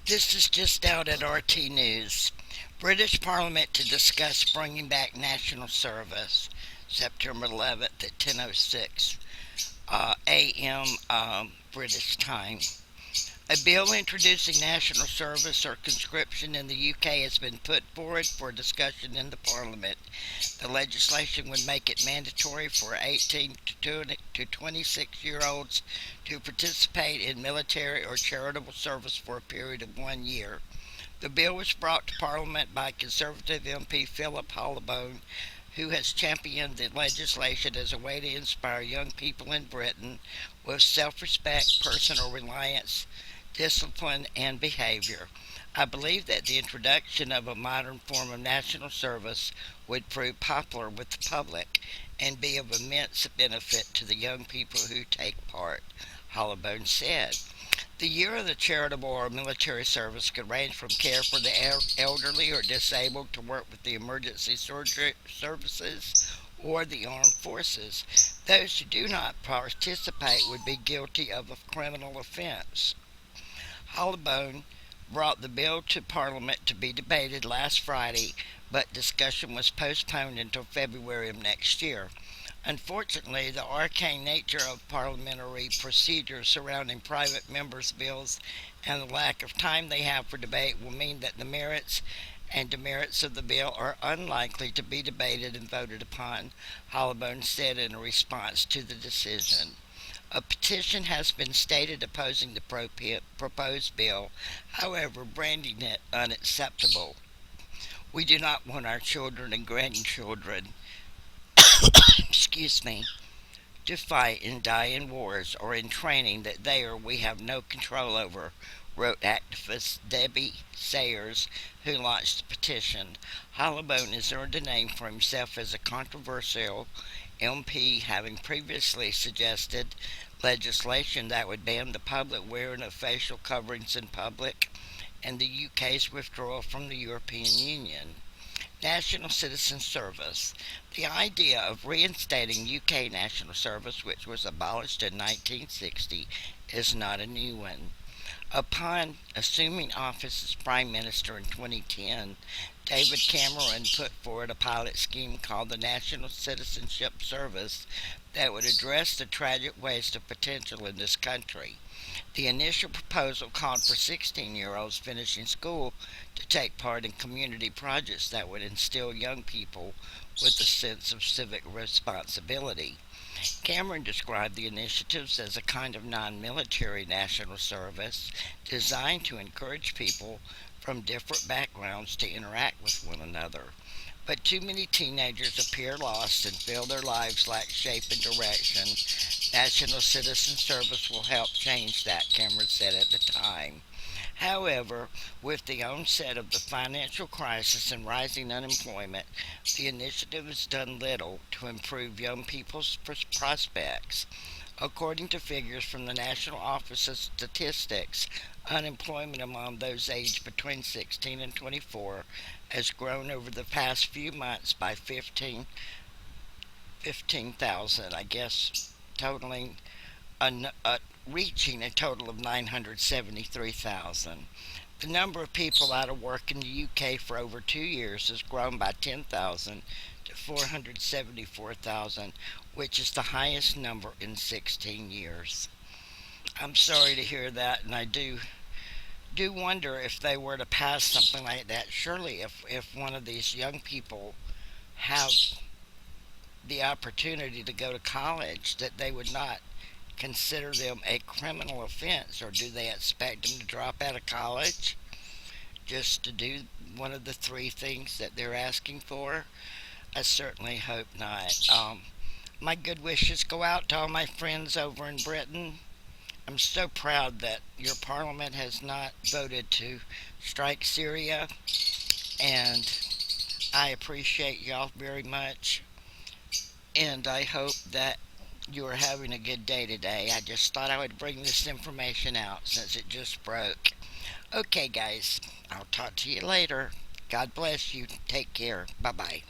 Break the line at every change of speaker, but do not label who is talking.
This is just out at RT News. British Parliament to discuss bringing back national service. September 11th at 10:06 a.m. British time. A bill introducing national service or conscription in the UK has been put forward for discussion in the Parliament. The legislation would make it mandatory for 18 to 26-year-olds to participate in military or charitable service for a period of 1 year. The bill was brought to Parliament by Conservative MP Philip Hollobone, who has championed the legislation as a way to inspire young people in Britain with self respect, personal reliance, discipline, and behavior. I believe that the introduction of a modern form of national service would prove popular with the public and be of immense benefit to the young people who take part, Hollowbone said. The year of the charitable or military service could range from care for the elderly or disabled to work with the emergency surgery services or the armed forces. Those who do not participate would be guilty of a criminal offense. Hollowbone brought the bill to Parliament to be debated last Friday, but discussion was postponed until February of next year. Unfortunately, the arcane nature of parliamentary procedures surrounding private members' bills and the lack of time they have for debate will mean that the merits and demerits of the bill are unlikely to be debated and voted upon, Hollowbone said in a response to the decision. A petition has been stated opposing the proposed bill, however, branding it unacceptable. We do not want our children and grandchildren, excuse me, to fight and die in wars or in training that they or we have no control over, wrote activist Debbie Sayers, who launched the petition. Hollowbone has earned a name for himself as a controversial MP, having previously suggested legislation that would ban the public wearing of facial coverings in public and the UK's withdrawal from the European Union. National Citizen Service. The idea of reinstating UK national service, which was abolished in 1960, is not a new one. Upon assuming office as Prime Minister in 2010, David Cameron put forward a pilot scheme called the National Citizenship Service that would address the tragic waste of potential in this country. The initial proposal called for 16-year-olds finishing school to take part in community projects that would instill young people with a sense of civic responsibility. Cameron described the initiatives as a kind of non military national service designed to encourage people from different backgrounds to interact with one another. But too many teenagers appear lost and feel their lives lack shape and direction. National Citizen Service will help change that, Cameron said at the time. However, with the onset of the financial crisis and rising unemployment, the initiative has done little to improve young people's prospects. According to figures from the National Office of Statistics, unemployment among those aged between 16 and 24 has grown over the past few months by 15,000, I guess, totaling reaching a total of 973,000. The number of people out of work in the UK for over 2 years has grown by 10,000 to 474,000, which is the highest number in 16 years. I'm sorry to hear that, and I do wonder if they were to pass something like that. Surely, if one of these young people have the opportunity to go to college, that they would not consider them a criminal offense, or do they expect them to drop out of college just to do one of the three things that they're asking for? I certainly hope not. My good wishes go out to all my friends over in Britain. I'm so proud that your parliament has not voted to strike Syria, and I appreciate y'all very much. And I hope that you are having a good day today. I just thought I would bring this information out since it just broke. Okay, guys, I'll talk to you later. God bless you. Take care. Bye bye.